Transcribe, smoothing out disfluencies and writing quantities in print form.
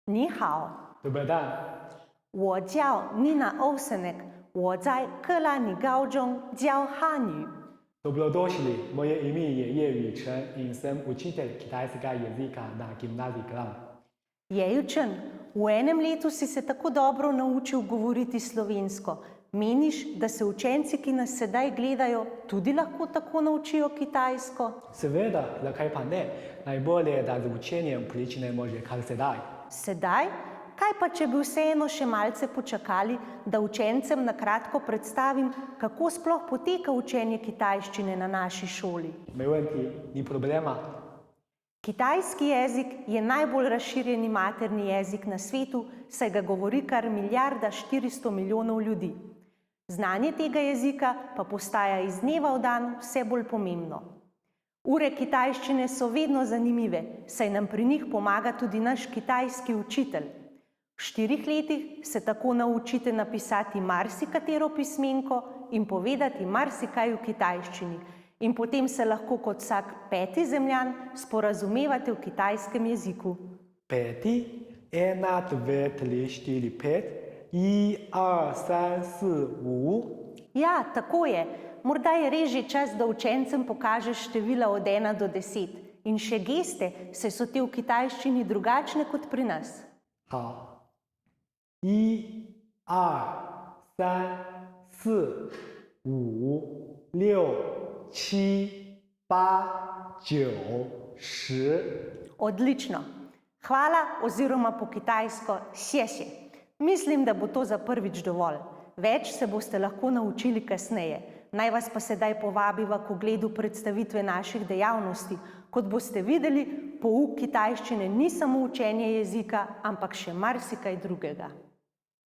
你好， Dober dan. 我叫Nina Ovsenek， 我在克拉尼高中教汉语。 Dobrodošli, moje ime je Jeju Chen in sem učitelj kitajskega jezika na gimnaziji Klang. Jejučen, v enem letu si se tako dobro naučil govoriti slovensko. Meniš, da se učenci, ki nas sedaj gledajo, tudi lahko tako naučijo kitajsko? Seveda, zakaj pa ne? Najbolje je, da z učenjem pričnemo že kar sedaj. Sedaj? Kaj pa, če bi vseeno še malce počakali, da učencem na kratko predstavim, kako sploh poteka učenje kitajščine na naši šoli? 没问题，ni problema. Kitajski jezik je najbolj razširjeni materni jezik na svetu, saj ga govori kar 1,4 milijarde ljudi. Znanje tega jezika pa postaja iz dneva v dan vse bolj pomembno. Ure kitajščine so vedno zanimive, saj nam pri njih pomaga tudi naš kitajski učitelj. V 4 letih se tako naučite napisati marsikatero pismenko in povedati marsikaj v kitajščini. In potem se lahko kot vsak 5. zemljan sporazumevate v kitajskem jeziku. 5, 1, 2, 3, 4, 5, 1, 2, 3, 4, 5. Ja, tako je. Morda je res že čas, da učencem pokažeš števila od 1 do 10. In še geste, saj so te v kitajščini drugačne kot pri nas. 好，1, 2, 3, 4, 5, 6, 7, 8, 9, 10. Odlično. Hvala oziroma po kitajsko xie. Mislim, da bo to za prvič dovolj. Več se boste lahko naučili kasneje. Naj vas pa sedaj povabiva k ogledu predstavitve naših dejavnosti. Kot boste videli, pouk kitajščine ni samo učenje jezika, ampak še marsikaj drugega.